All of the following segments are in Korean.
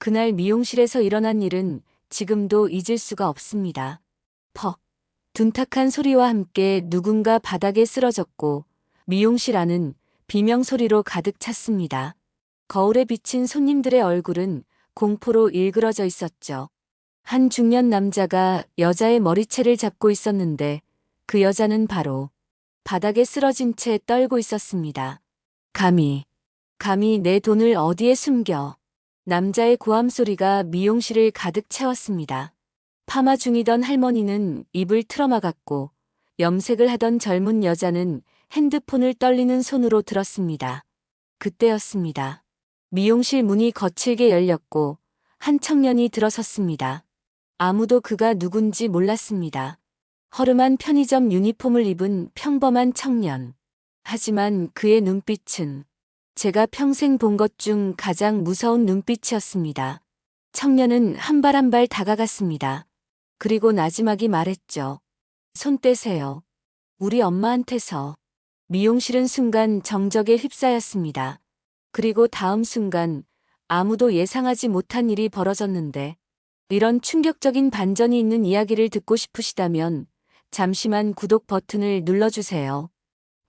그날 미용실에서 일어난 일은 지금도 잊을 수가 없습니다. 퍽. 둔탁한 소리와 함께 누군가 바닥에 쓰러졌고 미용실 안은 비명 소리로 가득 찼습니다. 거울에 비친 손님들의 얼굴은 공포로 일그러져 있었죠. 한 중년 남자가 여자의 머리채를 잡고 있었는데 그 여자는 바로 바닥에 쓰러진 채 떨고 있었습니다. 감히 내 돈을 어디에 숨겨. 남자의 고함 소리가 미용실을 가득 채웠습니다. 파마 중이던 할머니는 입을 틀어막았고 염색을 하던 젊은 여자는 핸드폰을 떨리는 손으로 들었습니다. 그때였습니다. 미용실 문이 거칠게 열렸고 한 청년이 들어섰습니다. 아무도 그가 누군지 몰랐습니다. 허름한 편의점 유니폼을 입은 평범한 청년. 하지만 그의 눈빛은 제가 평생 본 것 중 가장 무서운 눈빛이었습니다. 청년은 한 발 한 발 다가갔습니다. 그리고 나지막이 말했죠. 손 떼세요. 우리 엄마한테서. 미용실은 순간 정적에 휩싸였습니다. 그리고 다음 순간 아무도 예상하지 못한 일이 벌어졌는데 이런 충격적인 반전이 있는 이야기를 듣고 싶으시다면 잠시만 구독 버튼을 눌러주세요.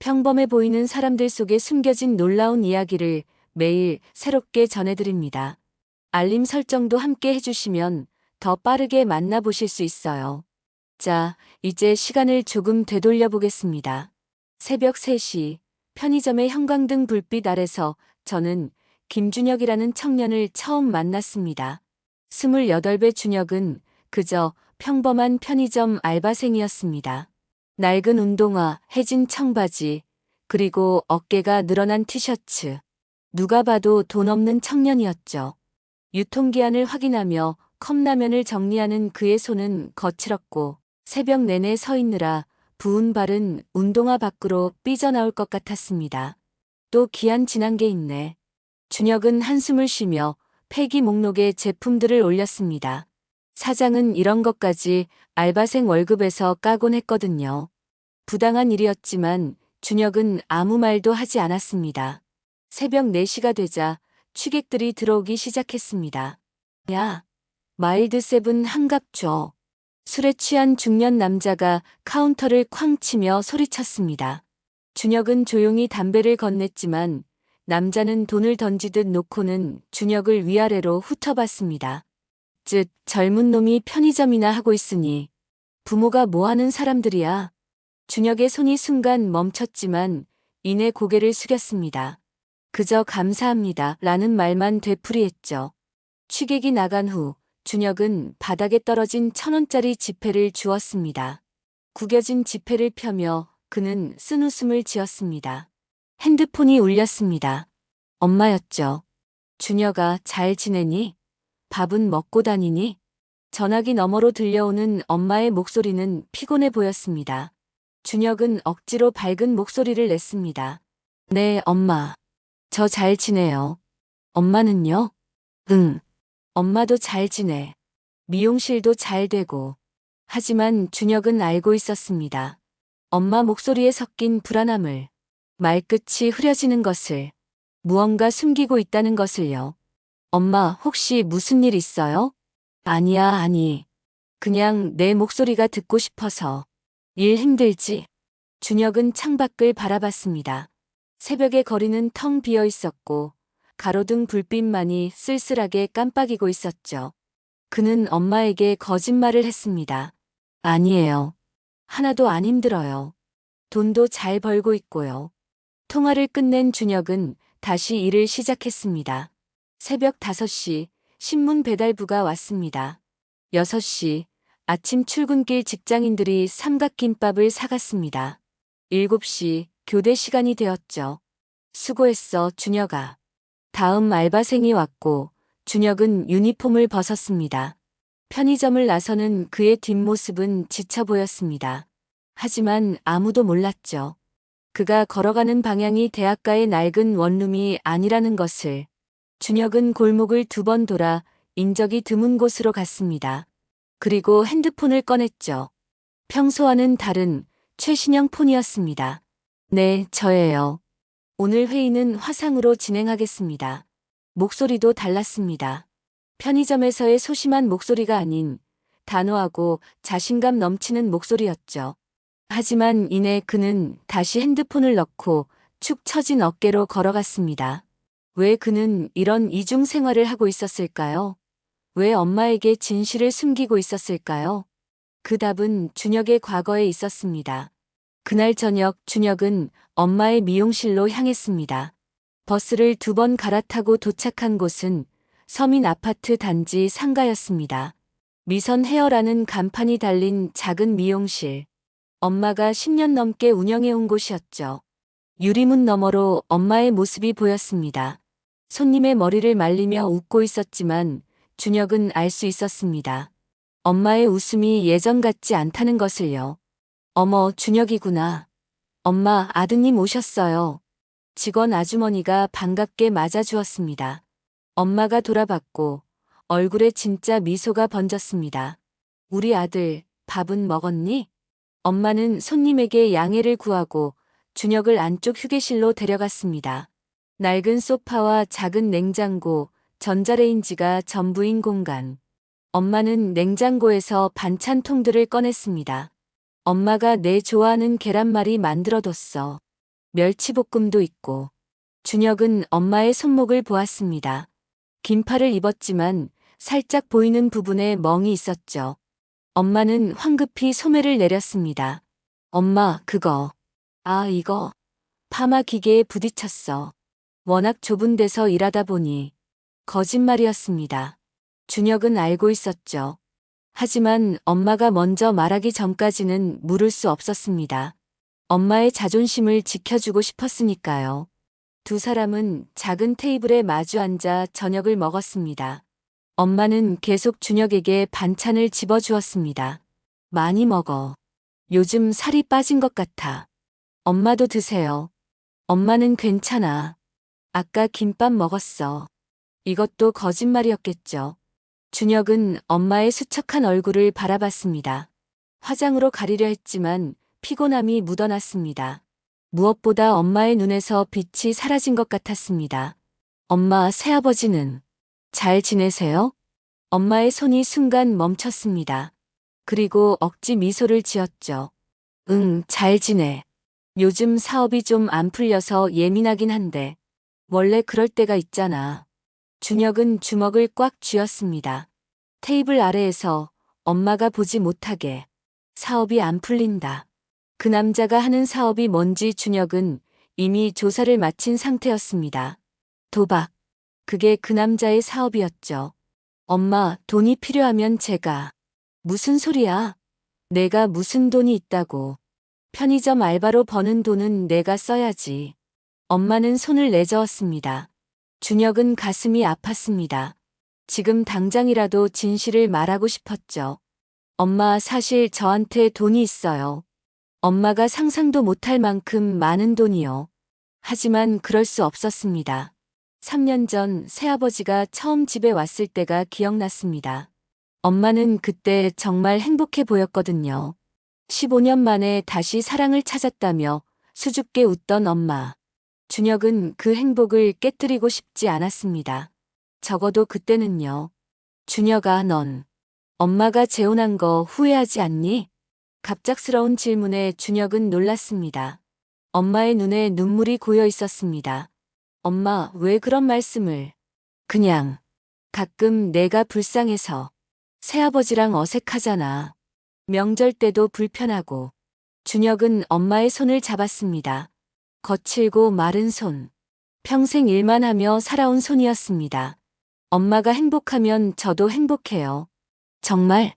평범해 보이는 사람들 속에 숨겨진 놀라운 이야기를 매일 새롭게 전해드립니다. 알림 설정도 함께 해주시면 더 빠르게 만나보실 수 있어요. 자, 이제 시간을 조금 되돌려 보겠습니다. 새벽 3시, 편의점의 형광등 불빛 아래서 저는 김준혁이라는 청년을 처음 만났습니다. 28배 준혁은 그저 평범한 편의점 알바생이었습니다. 낡은 운동화, 해진 청바지, 그리고 어깨가 늘어난 티셔츠. 누가 봐도 돈 없는 청년이었죠. 유통기한을 확인하며 컵라면을 정리하는 그의 손은 거칠었고 새벽 내내 서 있느라 부은 발은 운동화 밖으로 삐져나올 것 같았습니다. 또 기한 지난 게 있네. 준혁은 한숨을 쉬며 폐기 목록에 제품들을 올렸습니다. 사장은 이런 것까지 알바생 월급에서 까곤 했거든요. 부당한 일이었지만 준혁은 아무 말도 하지 않았습니다. 새벽 4시가 되자 취객들이 들어오기 시작했습니다. 야, 마일드 세븐 한 갑 줘. 술에 취한 중년 남자가 카운터를 쾅 치며 소리쳤습니다. 준혁은 조용히 담배를 건넸지만 남자는 돈을 던지듯 놓고는 준혁을 위아래로 훑어봤습니다. 즉, 젊은 놈이 편의점이나 하고 있으니 부모가 뭐 하는 사람들이야. 준혁의 손이 순간 멈췄지만 이내 고개를 숙였습니다. 그저 감사합니다 라는 말만 되풀이했죠. 취객이 나간 후 준혁은 바닥에 떨어진 1,000원짜리 지폐를 주었습니다. 구겨진 지폐를 펴며 그는 쓴웃음을 지었습니다. 핸드폰이 울렸습니다. 엄마였죠. 준혁아, 잘 지내니? 밥은 먹고 다니니? 전화기 너머로 들려오는 엄마의 목소리는 피곤해 보였습니다. 준혁은 억지로 밝은 목소리를 냈습니다. 네, 엄마. 저 잘 지내요. 엄마는요? 응. 엄마도 잘 지내. 미용실도 잘 되고. 하지만 준혁은 알고 있었습니다. 엄마 목소리에 섞인 불안함을, 말끝이 흐려지는 것을, 무언가 숨기고 있다는 것을요. 엄마, 혹시 무슨 일 있어요? 아니야, 아니. 그냥 내 목소리가 듣고 싶어서. 일 힘들지? 준혁은 창밖을 바라봤습니다. 새벽의 거리는 텅 비어 있었고 가로등 불빛만이 쓸쓸하게 깜빡이고 있었죠. 그는 엄마에게 거짓말을 했습니다. 아니에요. 하나도 안 힘들어요. 돈도 잘 벌고 있고요. 통화를 끝낸 준혁은 다시 일을 시작했습니다. 새벽 5시 신문 배달부가 왔습니다. 6시 아침 출근길 직장인들이 삼각김밥을 사갔습니다. 7시 교대 시간이 되었죠. 수고했어, 준혁아. 다음 알바생이 왔고 준혁은 유니폼을 벗었습니다. 편의점을 나서는 그의 뒷모습은 지쳐 보였습니다. 하지만 아무도 몰랐죠. 그가 걸어가는 방향이 대학가의 낡은 원룸이 아니라는 것을. 준혁은 골목을 2번 돌아 인적이 드문 곳으로 갔습니다. 그리고 핸드폰을 꺼냈죠. 평소와는 다른 최신형 폰이었습니다. 네, 저예요. 오늘 회의는 화상으로 진행하겠습니다. 목소리도 달랐습니다. 편의점에서의 소심한 목소리가 아닌 단호하고 자신감 넘치는 목소리였죠. 하지만 이내 그는 다시 핸드폰을 넣고 축 처진 어깨로 걸어갔습니다. 왜 그는 이런 이중 생활을 하고 있었을까요? 왜 엄마에게 진실을 숨기고 있었을까요? 그 답은 준혁의 과거에 있었습니다. 그날 저녁 준혁은 엄마의 미용실로 향했습니다. 버스를 2번 갈아타고 도착한 곳은 서민 아파트 단지 상가였습니다. 미선 헤어라는 간판이 달린 작은 미용실. 엄마가 10년 넘게 운영해온 곳이었죠. 유리문 너머로 엄마의 모습이 보였습니다. 손님의 머리를 말리며 웃고 있었지만 준혁은 알 수 있었습니다. 엄마의 웃음이 예전 같지 않다는 것을요. 어머, 준혁이구나. 엄마, 아드님 오셨어요. 직원 아주머니가 반갑게 맞아주었습니다. 엄마가 돌아봤고 얼굴에 진짜 미소가 번졌습니다. 우리 아들, 밥은 먹었니? 엄마는 손님에게 양해를 구하고 준혁을 안쪽 휴게실로 데려갔습니다. 낡은 소파와 작은 냉장고, 전자레인지가 전부인 공간. 엄마는 냉장고에서 반찬통들을 꺼냈습니다. 엄마가 내 좋아하는 계란말이 만들어뒀어. 멸치볶음도 있고. 준혁은 엄마의 손목을 보았습니다. 긴팔을 입었지만 살짝 보이는 부분에 멍이 있었죠. 엄마는 황급히 소매를 내렸습니다. 엄마, 그거. 아, 이거. 파마 기계에 부딪혔어. 워낙 좁은 데서 일하다 보니. 거짓말이었습니다. 준혁은 알고 있었죠. 하지만 엄마가 먼저 말하기 전까지는 물을 수 없었습니다. 엄마의 자존심을 지켜주고 싶었으니까요. 두 사람은 작은 테이블에 마주 앉아 저녁을 먹었습니다. 엄마는 계속 준혁에게 반찬을 집어주었습니다. 많이 먹어. 요즘 살이 빠진 것 같아. 엄마도 드세요. 엄마는 괜찮아. 아까 김밥 먹었어. 이것도 거짓말이었겠죠. 준혁은 엄마의 수척한 얼굴을 바라봤습니다. 화장으로 가리려 했지만 피곤함이 묻어났습니다. 무엇보다 엄마의 눈에서 빛이 사라진 것 같았습니다. 엄마, 새아버지는 잘 지내세요? 엄마의 손이 순간 멈췄습니다. 그리고 억지 미소를 지었죠. 응, 잘 지내. 요즘 사업이 좀 안 풀려서 예민하긴 한데 원래 그럴 때가 있잖아. 준혁은 주먹을 꽉 쥐었습니다. 테이블 아래에서 엄마가 보지 못하게. 사업이 안 풀린다. 그 남자가 하는 사업이 뭔지 준혁은 이미 조사를 마친 상태였습니다. 도박. 그게 그 남자의 사업이었죠. 엄마, 돈이 필요하면 제가. 무슨 소리야? 내가 무슨 돈이 있다고. 편의점 알바로 버는 돈은 내가 써야지. 엄마는 손을 내저었습니다. 준혁은 가슴이 아팠습니다. 지금 당장이라도 진실을 말하고 싶었죠. 엄마, 사실 저한테 돈이 있어요. 엄마가 상상도 못할 만큼 많은 돈이요. 하지만 그럴 수 없었습니다. 3년 전 새아버지가 처음 집에 왔을 때가 기억났습니다. 엄마는 그때 정말 행복해 보였거든요. 15년 만에 다시 사랑을 찾았다며 수줍게 웃던 엄마. 준혁은 그 행복을 깨뜨리고 싶지 않았습니다. 적어도 그때는요. 준혁아, 넌 엄마가 재혼한 거 후회하지 않니? 갑작스러운 질문에 준혁은 놀랐습니다. 엄마의 눈에 눈물이 고여 있었습니다. 엄마, 왜 그런 말씀을? 그냥 가끔 내가 불쌍해서. 새아버지랑 어색하잖아. 명절 때도 불편하고. 준혁은 엄마의 손을 잡았습니다. 거칠고 마른 손. 평생 일만 하며 살아온 손이었습니다. 엄마가 행복하면 저도 행복해요. 정말?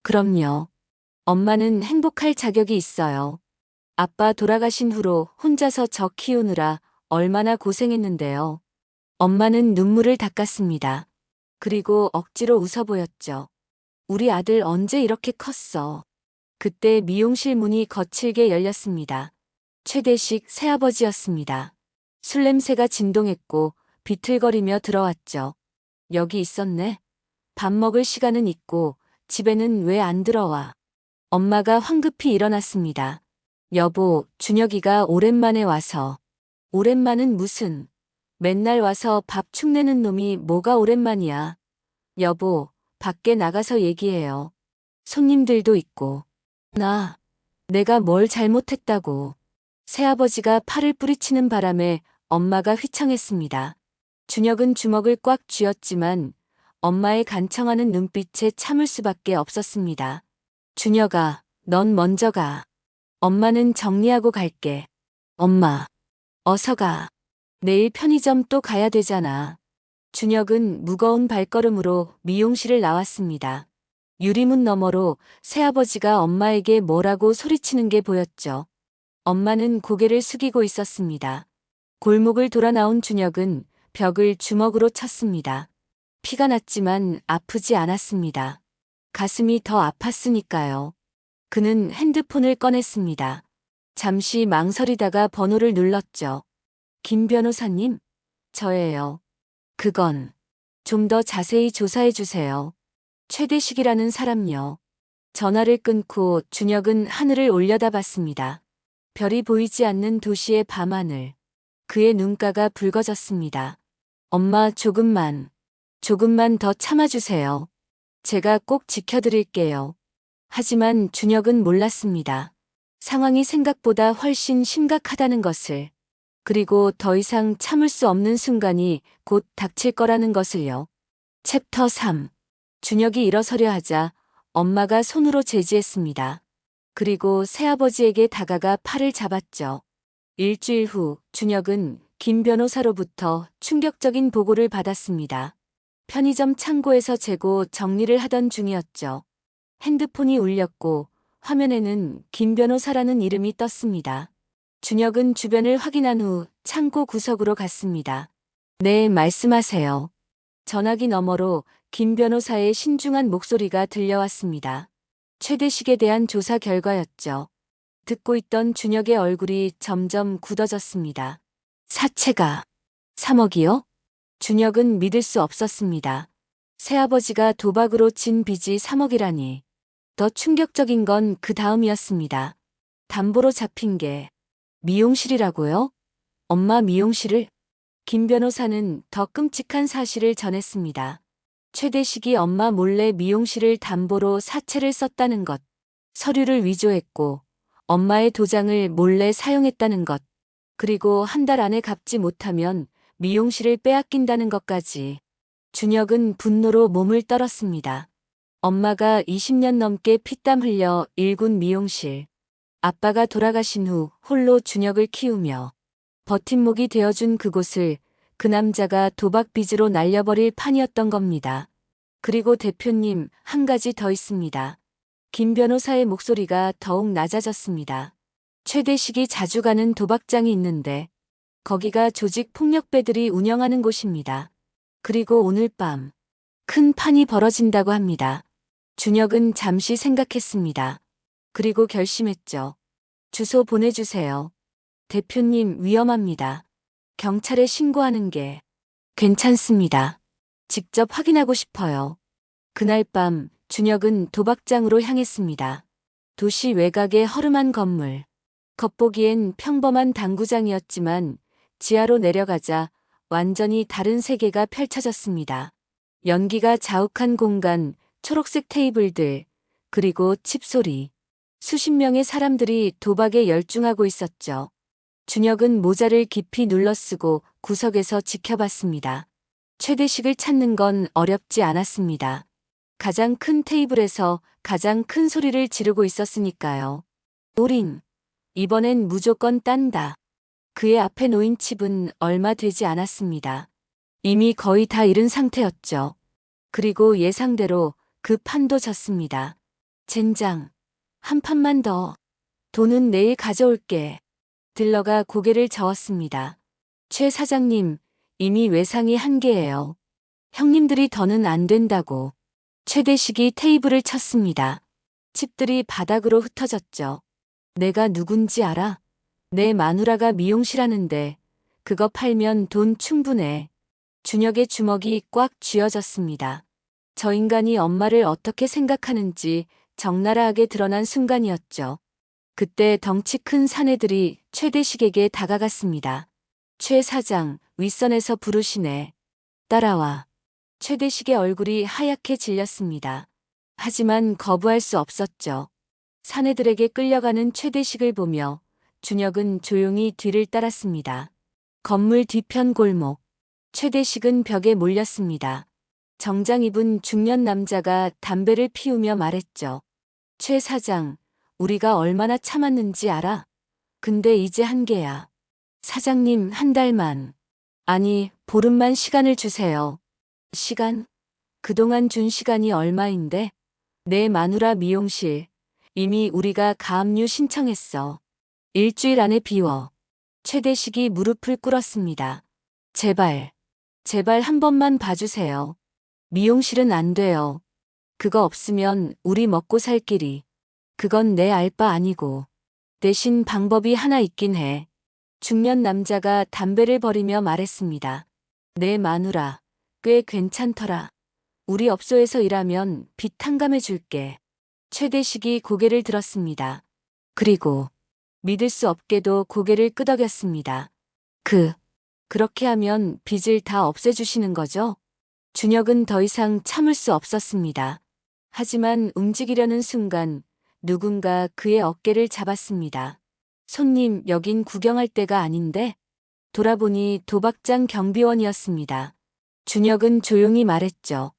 그럼요. 엄마는 행복할 자격이 있어요. 아빠 돌아가신 후로 혼자서 저 키우느라 얼마나 고생했는데요. 엄마는 눈물을 닦았습니다. 그리고 억지로 웃어 보였죠. 우리 아들 언제 이렇게 컸어? 그때 미용실 문이 거칠게 열렸습니다. 최대식 새아버지였습니다. 술 냄새가 진동했고 비틀거리며 들어왔죠. 여기 있었네. 밥 먹을 시간은 있고 집에는 왜 안 들어와? 엄마가 황급히 일어났습니다. 여보, 준혁이가 오랜만에 와서. 오랜만은 무슨. 맨날 와서 밥 축내는 놈이 뭐가 오랜만이야. 여보, 밖에 나가서 얘기해요. 손님들도 있고. 내가 뭘 잘못했다고. 새아버지가 팔을 뿌리치는 바람에 엄마가 휘청했습니다. 준혁은 주먹을 꽉 쥐었지만 엄마의 간청하는 눈빛에 참을 수밖에 없었습니다. 준혁아, 넌 먼저 가. 엄마는 정리하고 갈게. 엄마, 어서 가. 내일 편의점 또 가야 되잖아. 준혁은 무거운 발걸음으로 미용실을 나왔습니다. 유리문 너머로 새아버지가 엄마에게 뭐라고 소리치는 게 보였죠. 엄마는 고개를 숙이고 있었습니다. 골목을 돌아 나온 준혁은 벽을 주먹으로 쳤습니다. 피가 났지만 아프지 않았습니다. 가슴이 더 아팠으니까요. 그는 핸드폰을 꺼냈습니다. 잠시 망설이다가 번호를 눌렀죠. 김 변호사님? 저예요. 그건 좀 더 자세히 조사해 주세요. 최대식이라는 사람요. 전화를 끊고 준혁은 하늘을 올려다봤습니다. 별이 보이지 않는 도시의 밤하늘. 그의 눈가가 붉어졌습니다. 엄마 조금만 더 참아주세요. 제가 꼭 지켜드릴게요. 하지만 준혁은 몰랐습니다. 상황이 생각보다 훨씬 심각하다는 것을. 그리고 더 이상 참을 수 없는 순간이 곧 닥칠 거라는 것을요. 챕터 3. 준혁이 일어서려 하자 엄마가 손으로 제지했습니다. 그리고 새아버지에게 다가가 팔을 잡았죠. 일주일 후 준혁은 김 변호사로부터 충격적인 보고를 받았습니다. 편의점 창고에서 재고 정리를 하던 중이었죠. 핸드폰이 울렸고 화면에는 김 변호사라는 이름이 떴습니다. 준혁은 주변을 확인한 후 창고 구석으로 갔습니다. 네, 말씀하세요. 전화기 너머로 김 변호사의 신중한 목소리가 들려왔습니다. 최대식에 대한 조사 결과였죠. 듣고 있던 준혁의 얼굴이 점점 굳어졌습니다. 사채가 3억이요? 준혁은 믿을 수 없었습니다. 새아버지가 도박으로 진 빚이 3억이라니. 더 충격적인 건 그 다음이었습니다. 담보로 잡힌 게 미용실이라고요? 엄마 미용실을? 김 변호사는 더 끔찍한 사실을 전했습니다. 최대식이 엄마 몰래 미용실을 담보로 사채를 썼다는 것, 서류를 위조했고 엄마의 도장을 몰래 사용했다는 것, 그리고 한 달 안에 갚지 못하면 미용실을 빼앗긴다는 것까지. 준혁은 분노로 몸을 떨었습니다. 엄마가 20년 넘게 피땀 흘려 일군 미용실. 아빠가 돌아가신 후 홀로 준혁을 키우며 버팀목이 되어준 그곳을 그 남자가 도박 빚으로 날려버릴 판이었던 겁니다. 그리고 대표님, 한 가지 더 있습니다. 김 변호사의 목소리가 더욱 낮아졌습니다. 최대식이 자주 가는 도박장이 있는데 거기가 조직 폭력배들이 운영하는 곳입니다. 그리고 오늘 밤 큰 판이 벌어진다고 합니다. 준혁은 잠시 생각했습니다. 그리고 결심했죠. 주소 보내주세요. 대표님, 위험합니다. 경찰에 신고하는 게 괜찮습니다. 직접 확인하고 싶어요. 그날 밤 준혁은 도박장으로 향했습니다. 도시 외곽의 허름한 건물. 겉보기엔 평범한 당구장이었지만 지하로 내려가자 완전히 다른 세계가 펼쳐졌습니다. 연기가 자욱한 공간, 초록색 테이블들, 그리고 칩소리. 수십 명의 사람들이 도박에 열중하고 있었죠. 준혁은 모자를 깊이 눌러쓰고 구석에서 지켜봤습니다. 최대식을 찾는 건 어렵지 않았습니다. 가장 큰 테이블에서 가장 큰 소리를 지르고 있었으니까요. 올인. 이번엔 무조건 딴다. 그의 앞에 놓인 칩은 얼마 되지 않았습니다. 이미 거의 다 잃은 상태였죠. 그리고 예상대로 그 판도 졌습니다. 젠장. 한 판만 더. 돈은 내일 가져올게. 딜러가 고개를 저었습니다. 최 사장님, 이미 외상이 한 개예요. 형님들이 더는 안 된다고. 최대식이 테이블을 쳤습니다. 칩들이 바닥으로 흩어졌죠. 내가 누군지 알아? 내 마누라가 미용실 하는데 그거 팔면 돈 충분해. 준혁의 주먹이 꽉 쥐어졌습니다. 저 인간이 엄마를 어떻게 생각하는지 적나라하게 드러난 순간이었죠. 그때 덩치 큰 사내들이 최대식에게 다가갔습니다. 최 사장, 윗선에서 부르시네. 따라와. 최대식의 얼굴이 하얗게 질렸습니다. 하지만 거부할 수 없었죠. 사내들에게 끌려가는 최대식을 보며 준혁은 조용히 뒤를 따랐습니다. 건물 뒤편 골목. 최대식은 벽에 몰렸습니다. 정장 입은 중년 남자가 담배를 피우며 말했죠. 최 사장, 우리가 얼마나 참았는지 알아? 근데 이제 한계야. 사장님, 한 달만. 아니, 보름만 시간을 주세요. 시간? 그동안 준 시간이 얼마인데? 내 마누라 미용실. 이미 우리가 가압류 신청했어. 일주일 안에 비워. 최대식이 무릎을 꿇었습니다. 제발, 제발 한 번만 봐주세요. 미용실은 안 돼요. 그거 없으면 우리 먹고 살 길이. 그건 내 알 바 아니고. 대신 방법이 하나 있긴 해. 중년 남자가 담배를 버리며 말했습니다. 내 마누라, 꽤 괜찮더라. 우리 업소에서 일하면 빚 탕감해 줄게. 최대식이 고개를 들었습니다. 그리고 믿을 수 없게도 고개를 끄덕였습니다. 그렇게 하면 빚을 다 없애주시는 거죠? 준혁은 더 이상 참을 수 없었습니다. 하지만 움직이려는 순간 누군가 그의 어깨를 잡았습니다. 손님, 여긴 구경할 때가 아닌데? 돌아보니 도박장 경비원이었습니다. 준혁은 조용히 말했죠.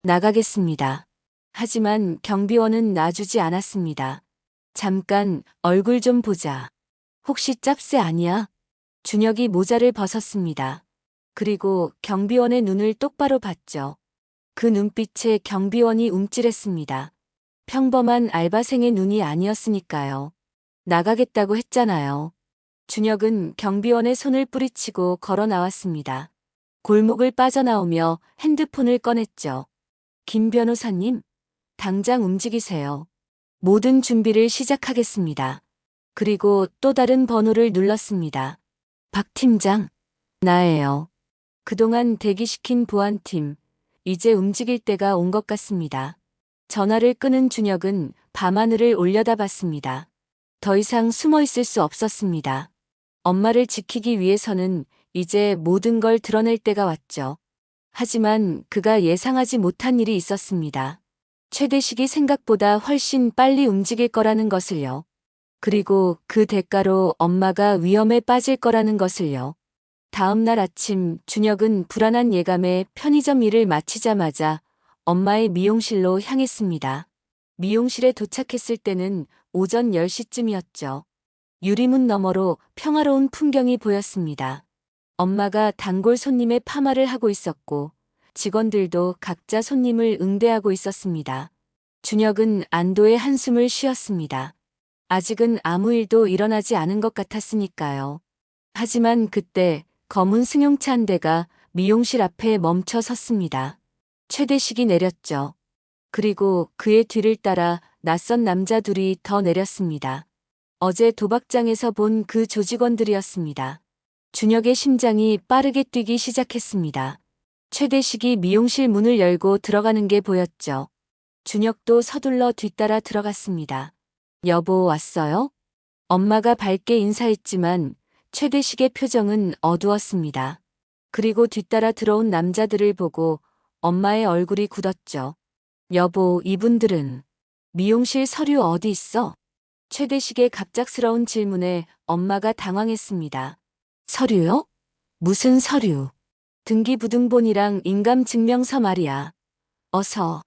나가겠습니다. 하지만 경비원은 놔주지 않았습니다. 잠깐 얼굴 좀 보자. 혹시 짭새 아니야? 준혁이 모자를 벗었습니다. 그리고 경비원의 눈을 똑바로 봤죠. 그 눈빛에 경비원이 움찔했습니다. 평범한 알바생의 눈이 아니었으니까요. 나가겠다고 했잖아요. 준혁은 경비원의 손을 뿌리치고 걸어 나왔습니다. 골목을 빠져나오며 핸드폰을 꺼냈죠. 김 변호사님, 당장 움직이세요. 모든 준비를 시작하겠습니다. 그리고 또 다른 번호를 눌렀습니다. 박 팀장, 나예요. 그동안 대기시킨 보안팀, 이제 움직일 때가 온 것 같습니다. 전화를 끊은 준혁은 밤하늘을 올려다봤습니다. 더 이상 숨어 있을 수 없었습니다. 엄마를 지키기 위해서는 이제 모든 걸 드러낼 때가 왔죠. 하지만 그가 예상하지 못한 일이 있었습니다. 최대식이 생각보다 훨씬 빨리 움직일 거라는 것을요. 그리고 그 대가로 엄마가 위험에 빠질 거라는 것을요. 다음 날 아침 준혁은 불안한 예감에 편의점 일을 마치자마자 엄마의 미용실로 향했습니다. 미용실에 도착했을 때는 오전 10시쯤이었죠. 유리문 너머로 평화로운 풍경이 보였습니다. 엄마가 단골 손님의 파마를 하고 있었고 직원들도 각자 손님을 응대하고 있었습니다. 준혁은 안도의 한숨을 쉬었습니다. 아직은 아무 일도 일어나지 않은 것 같았으니까요. 하지만 그때 검은 승용차 한 대가 미용실 앞에 멈춰 섰습니다. 최대식이 내렸죠. 그리고 그의 뒤를 따라 낯선 남자 둘이 더 내렸습니다. 어제 도박장에서 본 그 조직원들이었습니다. 준혁의 심장이 빠르게 뛰기 시작했습니다. 최대식이 미용실 문을 열고 들어가는 게 보였죠. 준혁도 서둘러 뒤따라 들어갔습니다. 여보, 왔어요? 엄마가 밝게 인사했지만 최대식의 표정은 어두웠습니다. 그리고 뒤따라 들어온 남자들을 보고 엄마의 얼굴이 굳었죠. 여보, 이분들은 미용실 서류 어디 있어? 최대식의 갑작스러운 질문에 엄마가 당황했습니다. 서류요? 무슨 서류? 등기부등본이랑 인감증명서 말이야. 어서.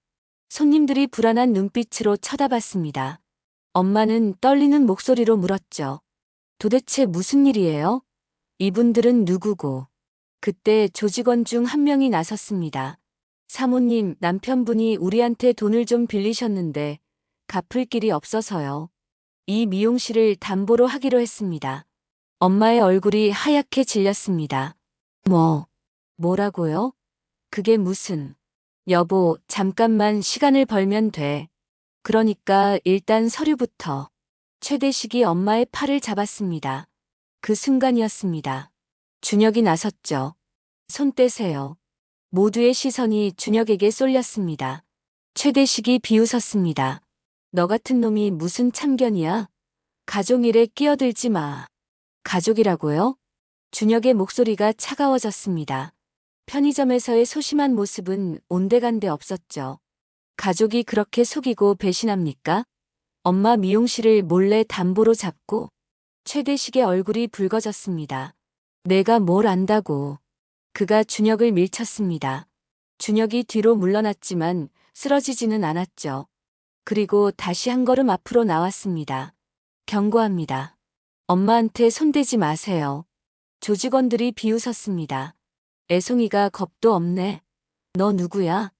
손님들이 불안한 눈빛으로 쳐다봤습니다. 엄마는 떨리는 목소리로 물었죠. 도대체 무슨 일이에요? 이분들은 누구고? 그때 조직원 중 한 명이 나섰습니다. 사모님, 남편분이 우리한테 돈을 좀 빌리셨는데 갚을 길이 없어서요. 이 미용실을 담보로 하기로 했습니다. 엄마의 얼굴이 하얗게 질렸습니다. 뭐라고요? 그게 무슨... 여보, 잠깐만 시간을 벌면 돼. 그러니까 일단 서류부터. 최대식이 엄마의 팔을 잡았습니다. 그 순간이었습니다. 준혁이 나섰죠. 손 떼세요. 모두의 시선이 준혁에게 쏠렸습니다. 최대식이 비웃었습니다. 너 같은 놈이 무슨 참견이야? 가족 일에 끼어들지 마. 가족이라고요? 준혁의 목소리가 차가워졌습니다. 편의점에서의 소심한 모습은 온데간데 없었죠. 가족이 그렇게 속이고 배신합니까? 엄마 미용실을 몰래 담보로 잡고 최대식의 얼굴이 붉어졌습니다. 내가 뭘 안다고. 그가 준혁을 밀쳤습니다. 준혁이 뒤로 물러났지만 쓰러지지는 않았죠. 그리고 다시 한 걸음 앞으로 나왔습니다. 경고합니다. 엄마한테 손대지 마세요. 조직원들이 비웃었습니다. 애송이가 겁도 없네. 너 누구야?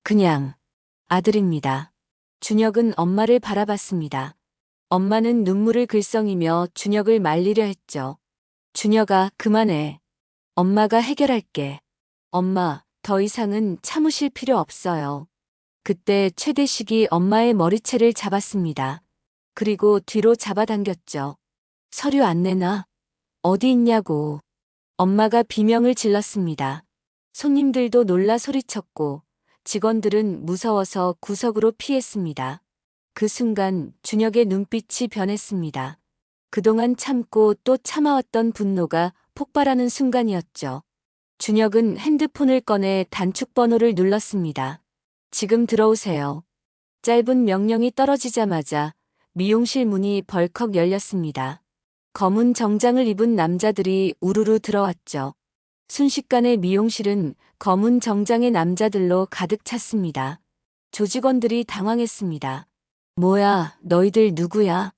그냥 아들입니다. 준혁은 엄마를 바라봤습니다. 엄마는 눈물을 글썽이며 준혁을 말리려 했죠. 준혁아, 그만해. 엄마가 해결할게. 엄마, 더 이상은 참으실 필요 없어요. 그때 최대식이 엄마의 머리채를 잡았습니다. 그리고 뒤로 잡아당겼죠. 서류 안 내놔. 어디 있냐고. 엄마가 비명을 질렀습니다. 손님들도 놀라 소리쳤고 직원들은 무서워서 구석으로 피했습니다. 그 순간 준혁의 눈빛이 변했습니다. 그동안 참고 또 참아왔던 분노가 폭발하는 순간이었죠. 준혁은 핸드폰을 꺼내 단축번호를 눌렀습니다. 지금 들어오세요. 짧은 명령이 떨어지자마자 미용실 문이 벌컥 열렸습니다. 검은 정장을 입은 남자들이 우르르 들어왔죠. 순식간에 미용실은 검은 정장의 남자들로 가득 찼습니다. 조직원들이 당황했습니다. 뭐야, 너희들 누구야?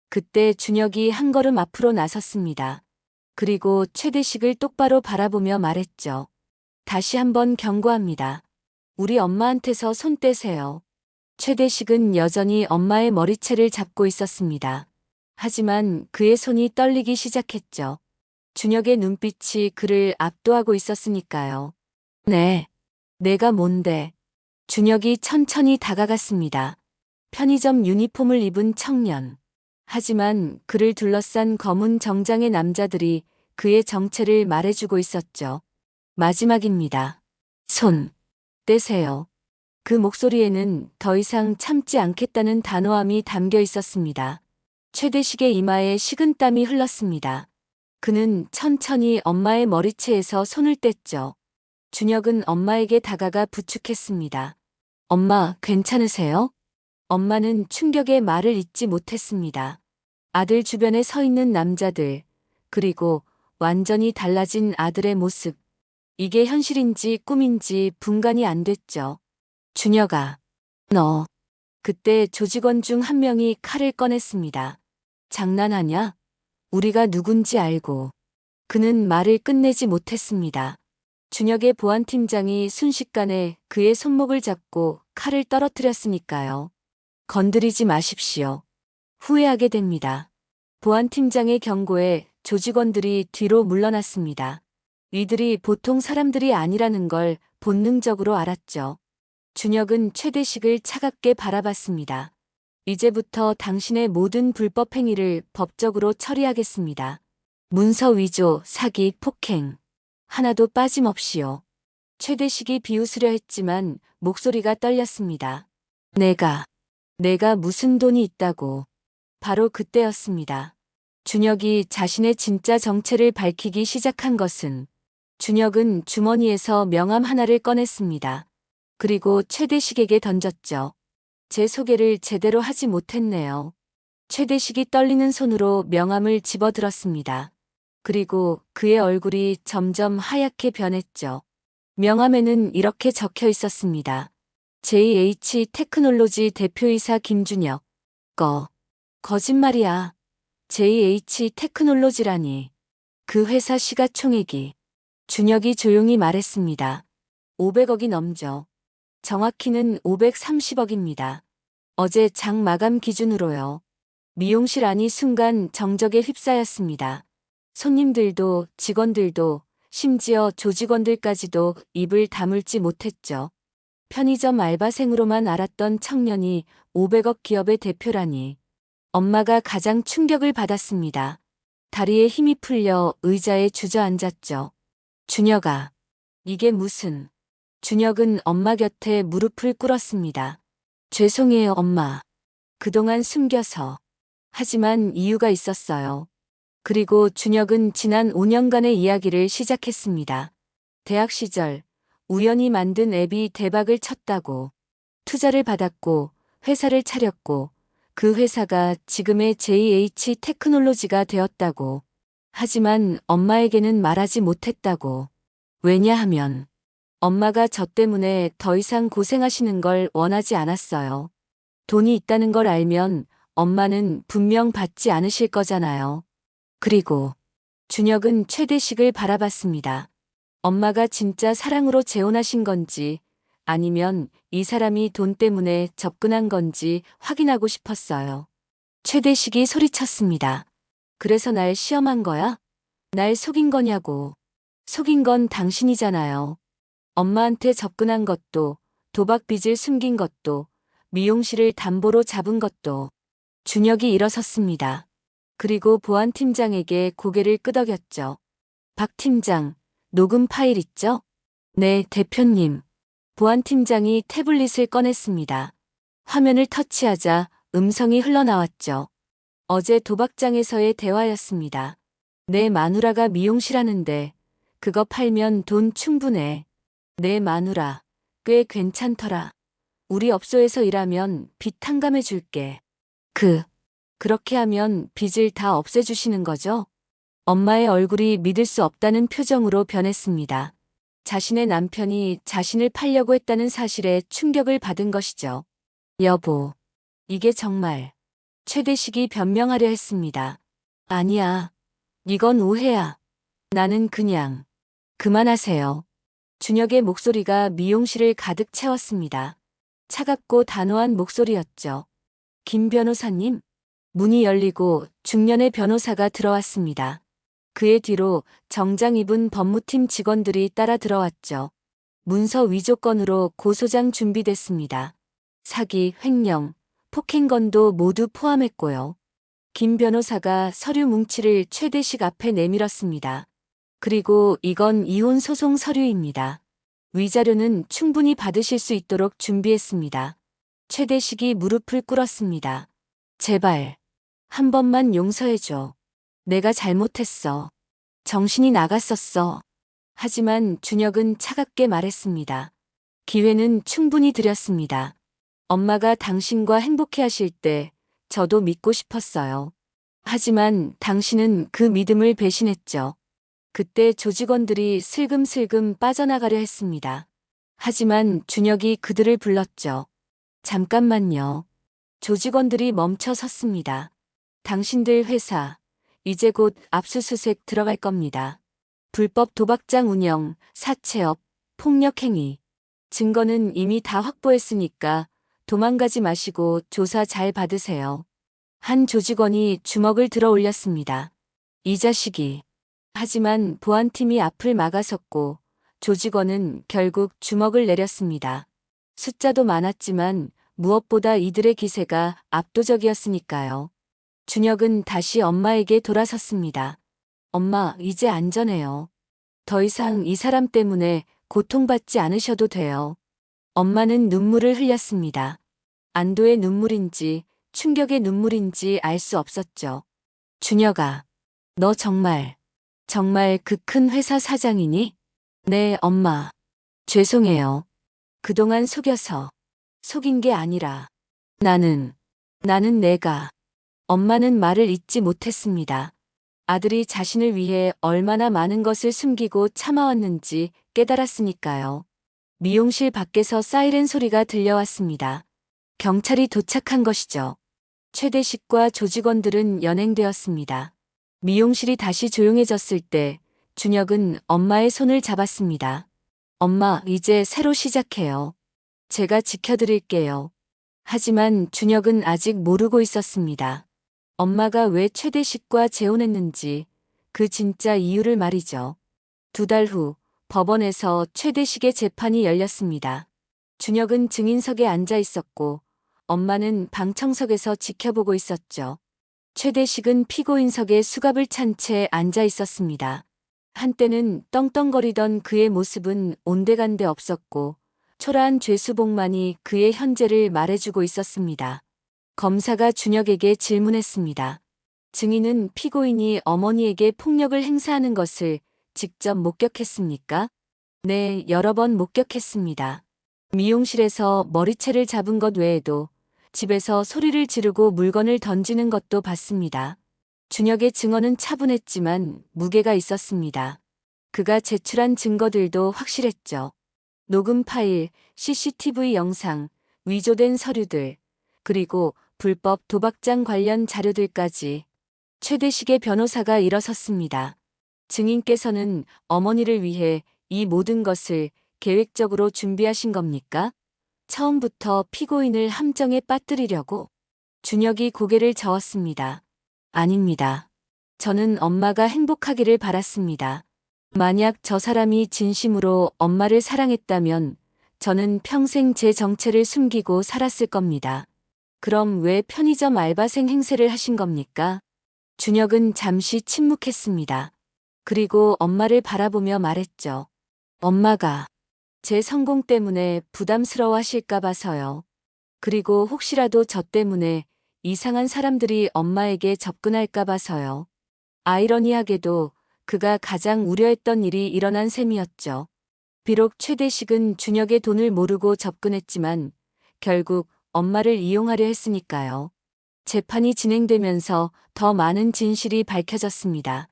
그때 준혁이 한 걸음 앞으로 나섰습니다. 그리고 최대식을 똑바로 바라보며 말했죠. 다시 한번 경고합니다. 우리 엄마한테서 손 떼세요. 최대식은 여전히 엄마의 머리채를 잡고 있었습니다. 하지만 그의 손이 떨리기 시작했죠. 준혁의 눈빛이 그를 압도하고 있었으니까요. 네, 내가 뭔데? 준혁이 천천히 다가갔습니다. 편의점 유니폼을 입은 청년. 하지만 그를 둘러싼 검은 정장의 남자들이 그의 정체를 말해주고 있었죠. 마지막입니다. 손 떼세요. 그 목소리에는 더 이상 참지 않겠다는 단호함이 담겨 있었습니다. 최대식의 이마에 식은땀이 흘렀습니다. 그는 천천히 엄마의 머리채에서 손을 뗐죠. 준혁은 엄마에게 다가가 부축했습니다. 엄마, 괜찮으세요? 엄마는 충격의 말을 잇지 못했습니다. 아들 주변에 서 있는 남자들, 그리고 완전히 달라진 아들의 모습. 이게 현실인지 꿈인지 분간이 안 됐죠. 준혁아, 너. 그때 조직원 중 한 명이 칼을 꺼냈습니다. 장난하냐? 우리가 누군지 알고. 그는 말을 끝내지 못했습니다. 준혁의 보안팀장이 순식간에 그의 손목을 잡고 칼을 떨어뜨렸으니까요. 건드리지 마십시오. 후회하게 됩니다. 보안팀장의 경고에 조직원들이 뒤로 물러났습니다. 이들이 보통 사람들이 아니라는 걸 본능적으로 알았죠. 준혁은 최대식을 차갑게 바라봤습니다. 이제부터 당신의 모든 불법 행위를 법적으로 처리하겠습니다. 문서 위조, 사기, 폭행. 하나도 빠짐없이요. 최대식이 비웃으려 했지만 목소리가 떨렸습니다. 내가 무슨 돈이 있다고. 바로 그때였습니다. 준혁이 자신의 진짜 정체를 밝히기 시작한 것은 준혁은 주머니에서 명함 하나를 꺼냈습니다. 그리고 최대식에게 던졌죠. 제 소개를 제대로 하지 못했네요. 최대식이 떨리는 손으로 명함을 집어들었습니다. 그리고 그의 얼굴이 점점 하얗게 변했죠. 명함에는 이렇게 적혀 있었습니다. JH 테크놀로지 대표이사 김준혁. 거짓말이야. JH 테크놀로지라니. 그 회사 시가총액이. 준혁이 조용히 말했습니다. 500억이 넘죠. 정확히는 530억입니다. 어제 장 마감 기준으로요. 미용실 안이 순간 정적에 휩싸였습니다. 손님들도 직원들도 심지어 조직원들까지도 입을 다물지 못했죠. 편의점 알바생으로만 알았던 청년이 500억 기업의 대표라니. 엄마가 가장 충격을 받았습니다. 다리에 힘이 풀려 의자에 주저앉았죠. 준혁아, 이게 무슨... 준혁은 엄마 곁에 무릎을 꿇었습니다. 죄송해요, 엄마. 그동안 숨겨서. 하지만 이유가 있었어요. 그리고 준혁은 지난 5년간의 이야기를 시작했습니다. 대학 시절 우연히 만든 앱이 대박을 쳤다고. 투자를 받았고 회사를 차렸고 그 회사가 지금의 JH 테크놀로지가 되었다고. 하지만 엄마에게는 말하지 못했다고. 왜냐하면 엄마가 저 때문에 더 이상 고생하시는 걸 원하지 않았어요. 돈이 있다는 걸 알면 엄마는 분명 받지 않으실 거잖아요. 그리고 준혁은 최대식을 바라봤습니다. 엄마가 진짜 사랑으로 재혼하신 건지 아니면 이 사람이 돈 때문에 접근한 건지 확인하고 싶었어요. 최대식이 소리쳤습니다. 그래서 날 시험한 거야? 날 속인 거냐고. 속인 건 당신이잖아요. 엄마한테 접근한 것도, 도박 빚을 숨긴 것도, 미용실을 담보로 잡은 것도. 준혁이 일어섰습니다. 그리고 보안팀장에게 고개를 끄덕였죠. 박 팀장, 녹음 파일 있죠? 네, 대표님. 보안팀장이 태블릿을 꺼냈습니다. 화면을 터치하자 음성이 흘러나왔죠. 어제 도박장에서의 대화였습니다. 내 마누라가 미용실 하는데 그거 팔면 돈 충분해. 내 마누라, 꽤 괜찮더라. 우리 업소에서 일하면 빚 탕감해 줄게. 그렇게 하면 빚을 다 없애주시는 거죠? 엄마의 얼굴이 믿을 수 없다는 표정으로 변했습니다. 자신의 남편이 자신을 팔려고 했다는 사실에 충격을 받은 것이죠. 여보, 이게 정말. 최대식이 변명하려 했습니다. 아니야. 이건 오해야. 나는 그냥. 그만하세요. 준혁의 목소리가 미용실을 가득 채웠습니다. 차갑고 단호한 목소리였죠. 김 변호사님? 문이 열리고 중년의 변호사가 들어왔습니다. 그의 뒤로 정장 입은 법무팀 직원들이 따라 들어왔죠. 문서 위조 건으로 고소장 준비됐습니다. 사기, 횡령, 폭행건도 모두 포함했고요. 김 변호사가 서류 뭉치를 최대식 앞에 내밀었습니다. 그리고 이건 이혼 소송 서류입니다. 위자료는 충분히 받으실 수 있도록 준비했습니다. 최대식이 무릎을 꿇었습니다. 제발, 한 번만 용서해줘. 내가 잘못했어. 정신이 나갔었어. 하지만 준혁은 차갑게 말했습니다. 기회는 충분히 드렸습니다. 엄마가 당신과 행복해 하실 때 저도 믿고 싶었어요. 하지만 당신은 그 믿음을 배신했죠. 그때 조직원들이 슬금슬금 빠져나가려 했습니다. 하지만 준혁이 그들을 불렀죠. 잠깐만요. 조직원들이 멈춰 섰습니다. 당신들 회사, 이제 곧 압수수색 들어갈 겁니다. 불법 도박장 운영, 사채업, 폭력행위. 증거는 이미 다 확보했으니까 도망가지 마시고 조사 잘 받으세요. 한 조직원이 주먹을 들어 올렸습니다. 이 자식이. 하지만 보안팀이 앞을 막아섰고 조직원은 결국 주먹을 내렸습니다. 숫자도 많았지만 무엇보다 이들의 기세가 압도적이었으니까요. 준혁은 다시 엄마에게 돌아섰습니다. 엄마, 이제 안전해요. 더 이상 이 사람 때문에 고통받지 않으셔도 돼요. 엄마는 눈물을 흘렸습니다. 안도의 눈물인지 충격의 눈물인지 알 수 없었죠. 준혁아, 너 정말 그 큰 회사 사장이니? 네, 엄마. 죄송해요. 그동안 속인 게 아니라 나는 내가. 엄마는 말을 잇지 못했습니다. 아들이 자신을 위해 얼마나 많은 것을 숨기고 참아왔는지 깨달았으니까요. 미용실 밖에서 사이렌 소리가 들려왔습니다. 경찰이 도착한 것이죠. 최대식과 조직원들은 연행되었습니다. 미용실이 다시 조용해졌을 때 준혁은 엄마의 손을 잡았습니다. 엄마, 이제 새로 시작해요. 제가 지켜드릴게요. 하지만 준혁은 아직 모르고 있었습니다. 엄마가 왜 최대식과 재혼했는지, 그 진짜 이유를 말이죠. 2달 후 법원에서 최대식의 재판이 열렸습니다. 준혁은 증인석에 앉아 있었고 엄마는 방청석에서 지켜보고 있었죠. 최대식은 피고인석에 수갑을 찬 채 앉아 있었습니다. 한때는 떵떵거리던 그의 모습은 온데간데 없었고 초라한 죄수복만이 그의 현재를 말해주고 있었습니다. 검사가 준혁에게 질문했습니다. 증인은 피고인이 어머니에게 폭력을 행사하는 것을 직접 목격했습니까? 네, 여러 번 목격했습니다. 미용실에서 머리채를 잡은 것 외에도 집에서 소리를 지르고 물건을 던지는 것도 봤습니다. 준혁의 증언은 차분했지만 무게가 있었습니다. 그가 제출한 증거들도 확실했죠. 녹음 파일, CCTV 영상, 위조된 서류들, 그리고 불법 도박장 관련 자료들까지. 최대식의 변호사가 일어섰습니다. 증인께서는 어머니를 위해 이 모든 것을 계획적으로 준비하신 겁니까? 처음부터 피고인을 함정에 빠뜨리려고. 준혁이 고개를 저었습니다. 아닙니다. 저는 엄마가 행복하기를 바랐습니다. 만약 저 사람이 진심으로 엄마를 사랑했다면 저는 평생 제 정체를 숨기고 살았을 겁니다. 그럼 왜 편의점 알바생 행세를 하신 겁니까? 준혁은 잠시 침묵했습니다. 그리고 엄마를 바라보며 말했죠. 엄마가 제 성공 때문에 부담스러워 하실까 봐서요. 그리고 혹시라도 저 때문에 이상한 사람들이 엄마에게 접근할까 봐서요. 아이러니하게도 그가 가장 우려했던 일이 일어난 셈이었죠. 비록 최대식은 준혁의 돈을 모르고 접근했지만 결국 엄마를 이용하려 했으니까요. 재판이 진행되면서 더 많은 진실이 밝혀졌습니다.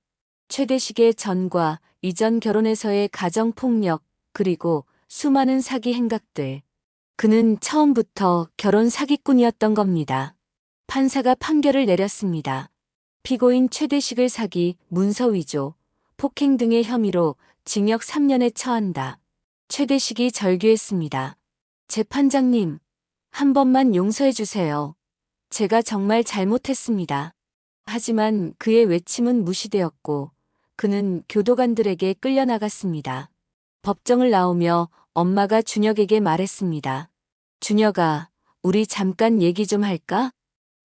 최대식의 전과 이전 결혼에서의 가정폭력, 그리고 수많은 사기 행각들. 그는 처음부터 결혼 사기꾼이었던 겁니다. 판사가 판결을 내렸습니다. 피고인 최대식을 사기, 문서 위조, 폭행 등의 혐의로 징역 3년에 처한다. 최대식이 절규했습니다. 재판장님, 한 번만 용서해 주세요. 제가 정말 잘못했습니다. 하지만 그의 외침은 무시되었고 그는 교도관들에게 끌려나갔습니다. 법정을 나오며 엄마가 준혁에게 말했습니다. 준혁아, 우리 잠깐 얘기 좀 할까?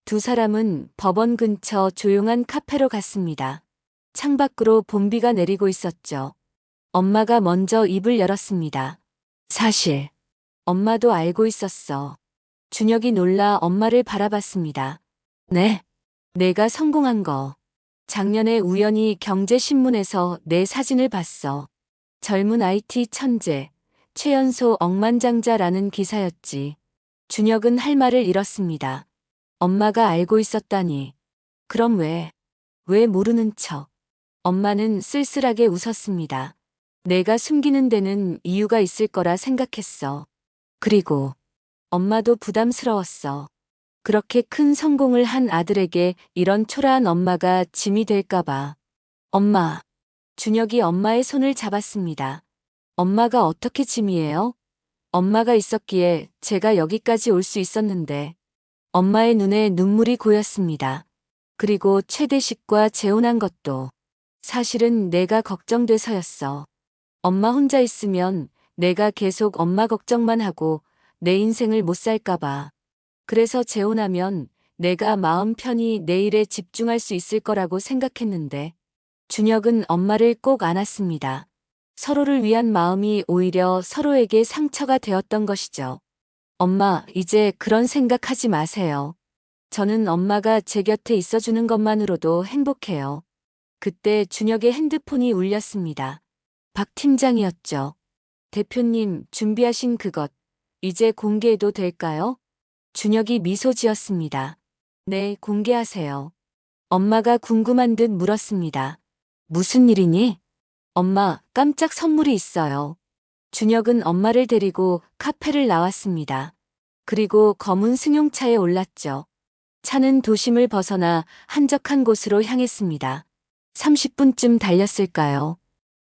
두 사람은 법원 근처 조용한 카페로 갔습니다. 창밖으로 봄비가 내리고 있었죠. 엄마가 먼저 입을 열었습니다. 사실, 엄마도 알고 있었어. 준혁이 놀라 엄마를 바라봤습니다. 네, 내가 성공한 거. 작년에 우연히 경제신문에서 내 사진을 봤어. 젊은 IT 천재, 최연소 억만장자라는 기사였지. 준혁은 할 말을 잃었습니다. 엄마가 알고 있었다니. 그럼 왜 모르는 척? 엄마는 쓸쓸하게 웃었습니다. 내가 숨기는 데는 이유가 있을 거라 생각했어. 그리고 엄마도 부담스러웠어. 그렇게 큰 성공을 한 아들에게 이런 초라한 엄마가 짐이 될까봐. 엄마. 준혁이 엄마의 손을 잡았습니다. 엄마가 어떻게 짐이에요? 엄마가 있었기에 제가 여기까지 올 수 있었는데. 엄마의 눈에 눈물이 고였습니다. 그리고 최대식과 재혼한 것도. 사실은 내가 걱정돼서였어. 엄마 혼자 있으면 내가 계속 엄마 걱정만 하고 내 인생을 못 살까봐. 그래서 재혼하면 내가 마음 편히 내 일에 집중할 수 있을 거라고 생각했는데. 준혁은 엄마를 꼭 안았습니다. 서로를 위한 마음이 오히려 서로에게 상처가 되었던 것이죠. 엄마, 이제 그런 생각하지 마세요. 저는 엄마가 제 곁에 있어주는 것만으로도 행복해요. 그때 준혁의 핸드폰이 울렸습니다. 박 팀장이었죠. 대표님, 준비하신 그것, 이제 공개해도 될까요? 준혁이 미소 지었습니다. 네, 공개하세요. 엄마가 궁금한 듯 물었습니다. 무슨 일이니? 엄마, 깜짝 선물이 있어요. 준혁은 엄마를 데리고 카페를 나왔습니다. 그리고 검은 승용차에 올랐죠. 차는 도심을 벗어나 한적한 곳으로 향했습니다. 30분쯤 달렸을까요?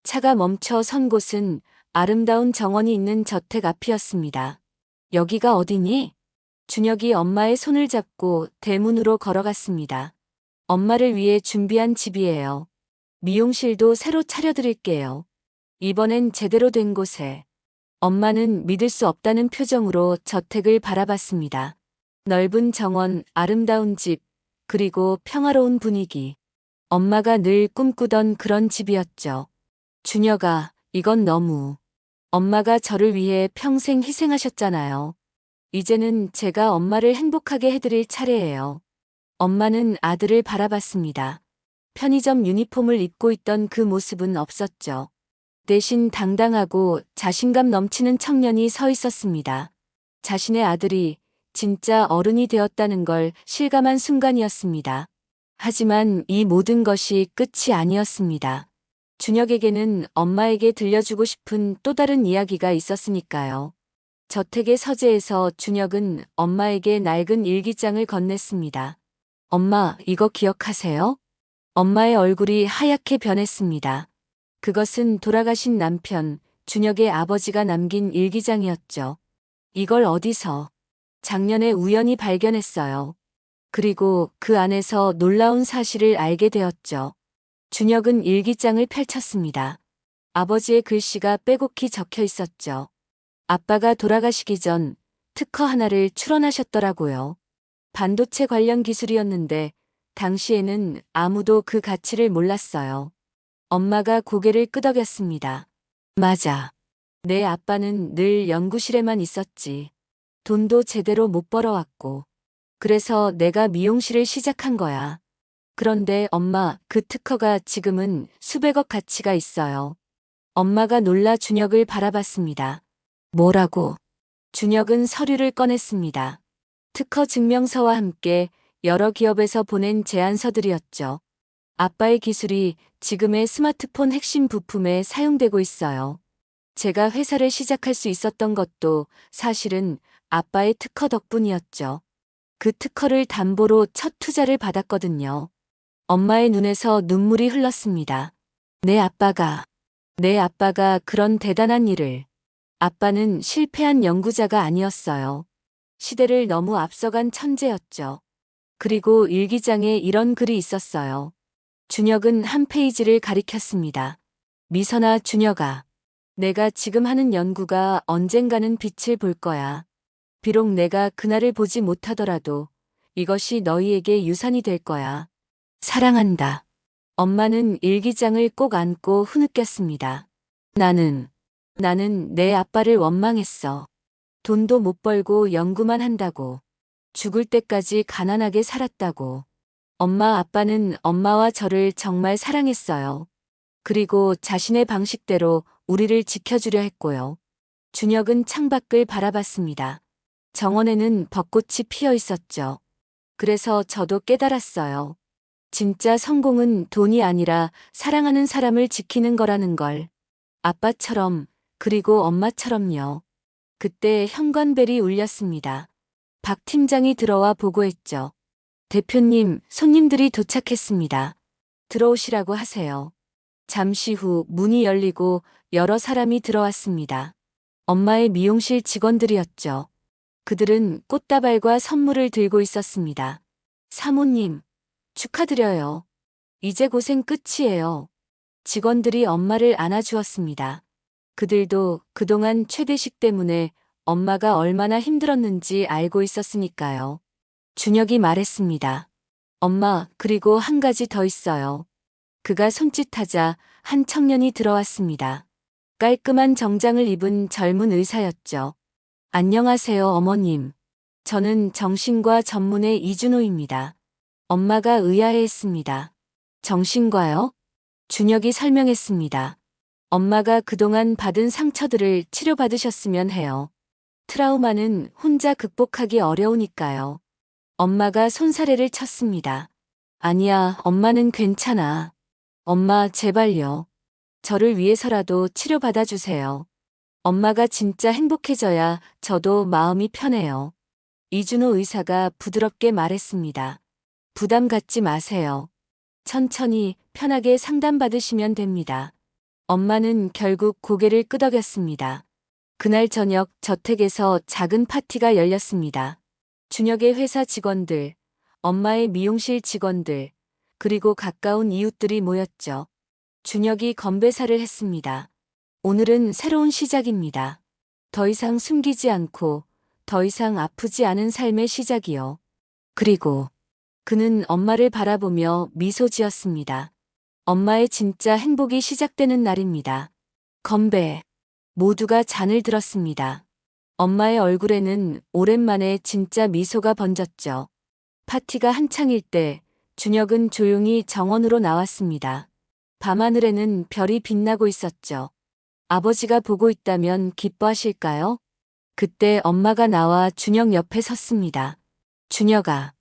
차가 멈춰 선 곳은 아름다운 정원이 있는 저택 앞이었습니다. 여기가 어디니? 준혁이 엄마의 손을 잡고 대문으로 걸어갔습니다. 엄마를 위해 준비한 집이에요. 미용실도 새로 차려드릴게요. 이번엔 제대로 된 곳에. 엄마는 믿을 수 없다는 표정으로 저택을 바라봤습니다. 넓은 정원, 아름다운 집, 그리고 평화로운 분위기. 엄마가 늘 꿈꾸던 그런 집이었죠. 준혁아, 이건 너무. 엄마가 저를 위해 평생 희생하셨잖아요. 이제는 제가 엄마를 행복하게 해드릴 차례예요. 엄마는 아들을 바라봤습니다. 편의점 유니폼을 입고 있던 그 모습은 없었죠. 대신 당당하고 자신감 넘치는 청년이 서 있었습니다. 자신의 아들이 진짜 어른이 되었다는 걸 실감한 순간이었습니다. 하지만 이 모든 것이 끝이 아니었습니다. 준혁에게는 엄마에게 들려주고 싶은 또 다른 이야기가 있었으니까요. 저택의 서재에서 준혁은 엄마에게 낡은 일기장을 건넸습니다. 엄마, 이거 기억하세요? 엄마의 얼굴이 하얗게 변했습니다. 그것은 돌아가신 남편, 준혁의 아버지가 남긴 일기장이었죠. 이걸 어디서? 작년에 우연히 발견했어요. 그리고 그 안에서 놀라운 사실을 알게 되었죠. 준혁은 일기장을 펼쳤습니다. 아버지의 글씨가 빼곡히 적혀 있었죠. 아빠가 돌아가시기 전 특허 하나를 출원하셨더라고요. 반도체 관련 기술이었는데 당시에는 아무도 그 가치를 몰랐어요. 엄마가 고개를 끄덕였습니다. 맞아. 내 아빠는 늘 연구실에만 있었지. 돈도 제대로 못 벌어왔고. 그래서 내가 미용실을 시작한 거야. 그런데 엄마, 그 특허가 지금은 수백억 가치가 있어요. 엄마가 놀라 준혁을 바라봤습니다. 뭐라고? 준혁은 서류를 꺼냈습니다. 특허 증명서와 함께 여러 기업에서 보낸 제안서들이었죠. 아빠의 기술이 지금의 스마트폰 핵심 부품에 사용되고 있어요. 제가 회사를 시작할 수 있었던 것도 사실은 아빠의 특허 덕분이었죠. 그 특허를 담보로 첫 투자를 받았거든요. 엄마의 눈에서 눈물이 흘렀습니다. 내 아빠가 그런 대단한 일을. 아빠는 실패한 연구자가 아니었어요. 시대를 너무 앞서간 천재였죠. 그리고 일기장에 이런 글이 있었어요. 준혁은 한 페이지를 가리켰습니다. 미선아, 준혁아. 내가 지금 하는 연구가 언젠가는 빛을 볼 거야. 비록 내가 그날을 보지 못하더라도 이것이 너희에게 유산이 될 거야. 사랑한다. 엄마는 일기장을 꼭 안고 흐느꼈습니다. 나는 내 아빠를 원망했어. 돈도 못 벌고 연구만 한다고. 죽을 때까지 가난하게 살았다고. 엄마 아빠는 엄마와 저를 정말 사랑했어요. 그리고 자신의 방식대로 우리를 지켜주려 했고요. 준혁은 창밖을 바라봤습니다. 정원에는 벚꽃이 피어 있었죠. 그래서 저도 깨달았어요. 진짜 성공은 돈이 아니라 사랑하는 사람을 지키는 거라는 걸. 아빠처럼, 그리고 엄마처럼요. 그때 현관벨이 울렸습니다. 박 팀장이 들어와 보고했죠. 대표님, 손님들이 도착했습니다. 들어오시라고 하세요. 잠시 후 문이 열리고 여러 사람이 들어왔습니다. 엄마의 미용실 직원들이었죠. 그들은 꽃다발과 선물을 들고 있었습니다. 사모님, 축하드려요. 이제 고생 끝이에요. 직원들이 엄마를 안아주었습니다. 그들도 그동안 최대식 때문에 엄마가 얼마나 힘들었는지 알고 있었으니까요. 준혁이 말했습니다. 엄마, 그리고 한 가지 더 있어요. 그가 손짓하자 한 청년이 들어왔습니다. 깔끔한 정장을 입은 젊은 의사였죠. 안녕하세요, 어머님. 저는 정신과 전문의 이준호입니다. 엄마가 의아해했습니다. 정신과요? 준혁이 설명했습니다. 엄마가 그동안 받은 상처들을 치료받으셨으면 해요. 트라우마는 혼자 극복하기 어려우니까요. 엄마가 손사래를 쳤습니다. 아니야, 엄마는 괜찮아. 엄마, 제발요. 저를 위해서라도 치료받아주세요. 엄마가 진짜 행복해져야 저도 마음이 편해요. 이준호 의사가 부드럽게 말했습니다. 부담 갖지 마세요. 천천히 편하게 상담받으시면 됩니다. 엄마는 결국 고개를 끄덕였습니다. 그날 저녁 저택에서 작은 파티가 열렸습니다. 준혁의 회사 직원들, 엄마의 미용실 직원들, 그리고 가까운 이웃들이 모였죠. 준혁이 건배사를 했습니다. 오늘은 새로운 시작입니다. 더 이상 숨기지 않고 더 이상 아프지 않은 삶의 시작이요. 그리고 그는 엄마를 바라보며 미소 지었습니다. 엄마의 진짜 행복이 시작되는 날입니다. 건배. 모두가 잔을 들었습니다. 엄마의 얼굴에는 오랜만에 진짜 미소가 번졌죠. 파티가 한창일 때 준혁은 조용히 정원으로 나왔습니다. 밤하늘에는 별이 빛나고 있었죠. 아버지가 보고 있다면 기뻐하실까요? 그때 엄마가 나와 준혁 옆에 섰습니다. 준혁아.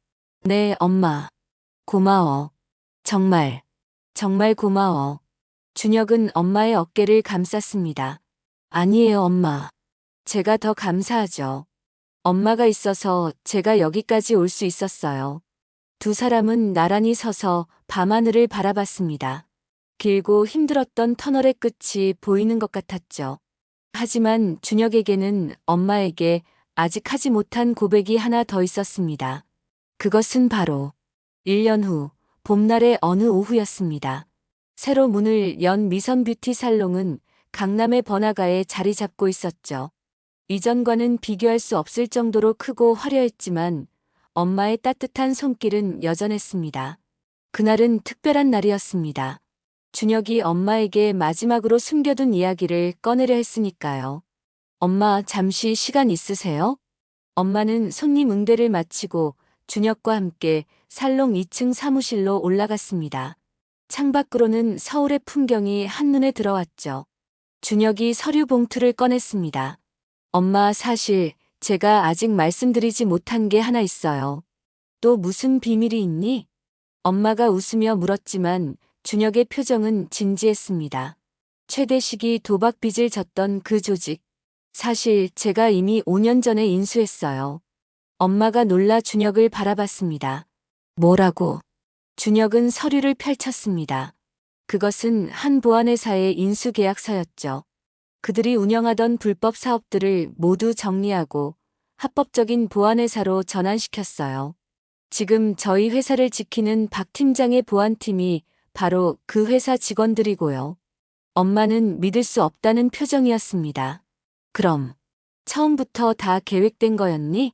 네, 엄마. 고마워. 정말, 정말 고마워. 준혁은 엄마의 어깨를 감쌌습니다. 아니에요, 엄마. 제가 더 감사하죠. 엄마가 있어서 제가 여기까지 올 수 있었어요. 두 사람은 나란히 서서 밤하늘을 바라봤습니다. 길고 힘들었던 터널의 끝이 보이는 것 같았죠. 하지만 준혁에게는 엄마에게 아직 하지 못한 고백이 하나 더 있었습니다. 그것은 바로 1년 후 봄날의 어느 오후였습니다. 새로 문을 연 미선 뷰티 살롱은 강남의 번화가에 자리 잡고 있었죠. 이전과는 비교할 수 없을 정도로 크고 화려했지만 엄마의 따뜻한 손길은 여전했습니다. 그날은 특별한 날이었습니다. 준혁이 엄마에게 마지막으로 숨겨둔 이야기를 꺼내려 했으니까요. 엄마, 잠시 시간 있으세요? 엄마는 손님 응대를 마치고 준혁과 함께 살롱 2층 사무실로 올라갔습니다. 창밖으로는 서울의 풍경이 한눈에 들어왔죠. 준혁이 서류 봉투를 꺼냈습니다. 엄마, 사실 제가 아직 말씀드리지 못한 게 하나 있어요. 또 무슨 비밀이 있니? 엄마가 웃으며 물었지만 준혁의 표정은 진지했습니다. 최대식이 도박 빚을 졌던 그 조직. 사실 제가 이미 5년 전에 인수했어요. 엄마가 놀라 준혁을 바라봤습니다. 뭐라고? 준혁은 서류를 펼쳤습니다. 그것은 한 보안회사의 인수계약서였죠. 그들이 운영하던 불법 사업들을 모두 정리하고 합법적인 보안회사로 전환시켰어요. 지금 저희 회사를 지키는 박 팀장의 보안팀이 바로 그 회사 직원들이고요. 엄마는 믿을 수 없다는 표정이었습니다. 그럼 처음부터 다 계획된 거였니?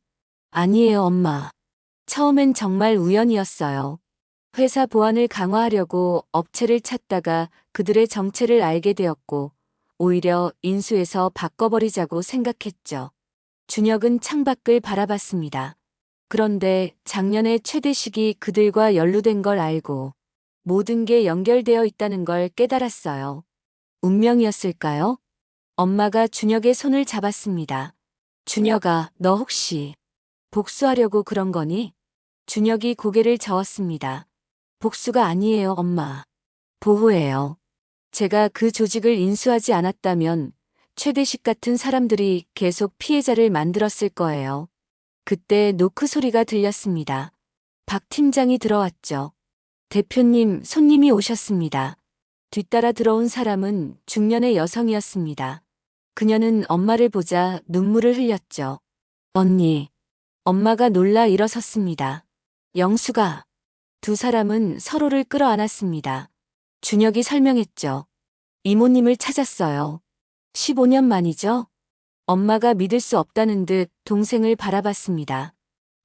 아니에요, 엄마. 처음엔 정말 우연이었어요. 회사 보안을 강화하려고 업체를 찾다가 그들의 정체를 알게 되었고 오히려 인수해서 바꿔버리자고 생각했죠. 준혁은 창밖을 바라봤습니다. 그런데 작년에 최대식이 그들과 연루된 걸 알고 모든 게 연결되어 있다는 걸 깨달았어요. 운명이었을까요? 엄마가 준혁의 손을 잡았습니다. 준혁아, 너 혹시 복수하려고 그런 거니? 준혁이 고개를 저었습니다. 복수가 아니에요, 엄마. 보호예요. 제가 그 조직을 인수하지 않았다면 최대식 같은 사람들이 계속 피해자를 만들었을 거예요. 그때 노크 소리가 들렸습니다. 박 팀장이 들어왔죠. 대표님, 손님이 오셨습니다. 뒤따라 들어온 사람은 중년의 여성이었습니다. 그녀는 엄마를 보자 눈물을 흘렸죠. 언니. 엄마가 놀라 일어섰습니다. 영수가. 두 사람은 서로를 끌어안았습니다. 준혁이 설명했죠. 이모님을 찾았어요. 15년 만이죠? 엄마가 믿을 수 없다는 듯 동생을 바라봤습니다.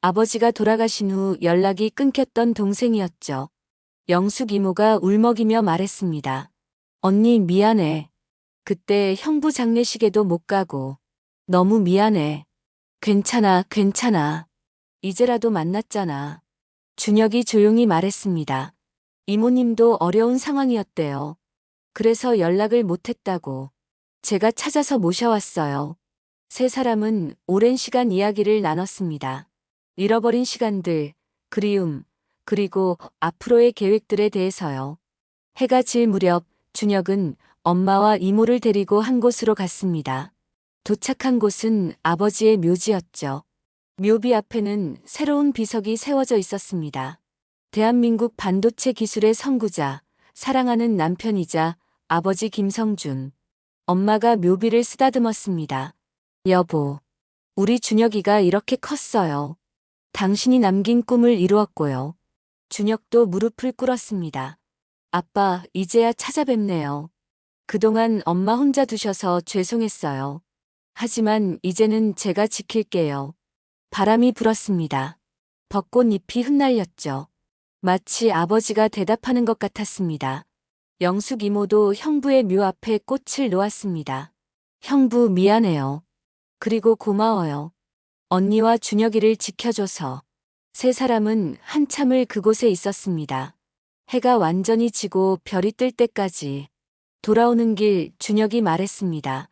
아버지가 돌아가신 후 연락이 끊겼던 동생이었죠. 영숙 이모가 울먹이며 말했습니다. 언니 미안해. 그때 형부 장례식에도 못 가고. 너무 미안해. 괜찮아, 괜찮아. 이제라도 만났잖아. 준혁이 조용히 말했습니다. 이모님도 어려운 상황이었대요. 그래서 연락을 못했다고. 제가 찾아서 모셔왔어요. 세 사람은 오랜 시간 이야기를 나눴습니다. 잃어버린 시간들, 그리움, 그리고 앞으로의 계획들에 대해서요. 해가 질 무렵 준혁은 엄마와 이모를 데리고 한 곳으로 갔습니다. 도착한 곳은 아버지의 묘지였죠. 묘비 앞에는 새로운 비석이 세워져 있었습니다. 대한민국 반도체 기술의 선구자, 사랑하는 남편이자 아버지 김성준. 엄마가 묘비를 쓰다듬었습니다. 여보, 우리 준혁이가 이렇게 컸어요. 당신이 남긴 꿈을 이루었고요. 준혁도 무릎을 꿇었습니다. 아빠, 이제야 찾아뵙네요. 그동안 엄마 혼자 두셔서 죄송했어요. 하지만 이제는 제가 지킬게요. 바람이 불었습니다. 벚꽃잎이 흩날렸죠. 마치 아버지가 대답하는 것 같았습니다. 영숙 이모도 형부의 묘 앞에 꽃을 놓았습니다. 형부 미안해요. 그리고 고마워요. 언니와 준혁이를 지켜줘서. 세 사람은 한참을 그곳에 있었습니다. 해가 완전히 지고 별이 뜰 때까지. 돌아오는 길 준혁이 말했습니다.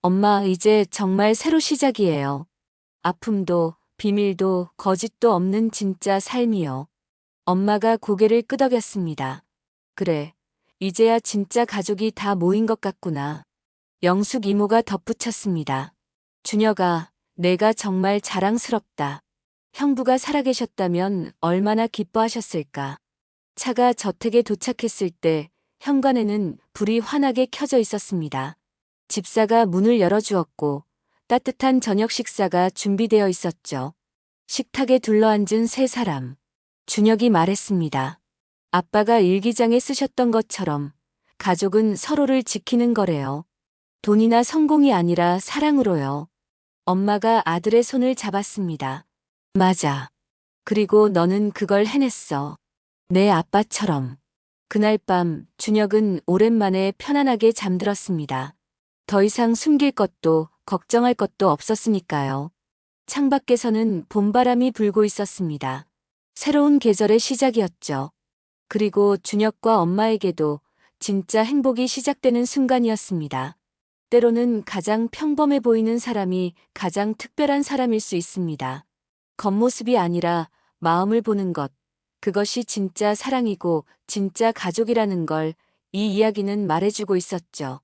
엄마, 이제 정말 새로 시작이에요. 아픔도 비밀도 거짓도 없는 진짜 삶이요. 엄마가 고개를 끄덕였습니다. 그래, 이제야 진짜 가족이 다 모인 것 같구나. 영숙 이모가 덧붙였습니다. 준혁아, 내가 정말 자랑스럽다. 형부가 살아계셨다면 얼마나 기뻐하셨을까. 차가 저택에 도착했을 때 현관에는 불이 환하게 켜져 있었습니다. 집사가 문을 열어주었고 따뜻한 저녁 식사가 준비되어 있었죠. 식탁에 둘러앉은 세 사람. 준혁이 말했습니다. 아빠가 일기장에 쓰셨던 것처럼 가족은 서로를 지키는 거래요. 돈이나 성공이 아니라 사랑으로요. 엄마가 아들의 손을 잡았습니다. 맞아. 그리고 너는 그걸 해냈어. 내 아빠처럼. 그날 밤 준혁은 오랜만에 편안하게 잠들었습니다. 더 이상 숨길 것도 걱정할 것도 없었으니까요. 창밖에서는 봄바람이 불고 있었습니다. 새로운 계절의 시작이었죠. 그리고 준혁과 엄마에게도 진짜 행복이 시작되는 순간이었습니다. 때로는 가장 평범해 보이는 사람이 가장 특별한 사람일 수 있습니다. 겉모습이 아니라 마음을 보는 것. 그것이 진짜 사랑이고 진짜 가족이라는 걸 이 이야기는 말해주고 있었죠.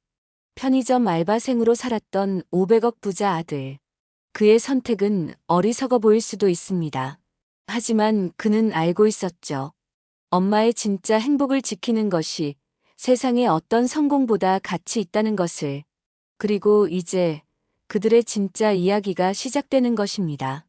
편의점 알바생으로 살았던 500억 부자 아들. 그의 선택은 어리석어 보일 수도 있습니다. 하지만 그는 알고 있었죠. 엄마의 진짜 행복을 지키는 것이 세상의 어떤 성공보다 가치 있다는 것을. 그리고 이제 그들의 진짜 이야기가 시작되는 것입니다.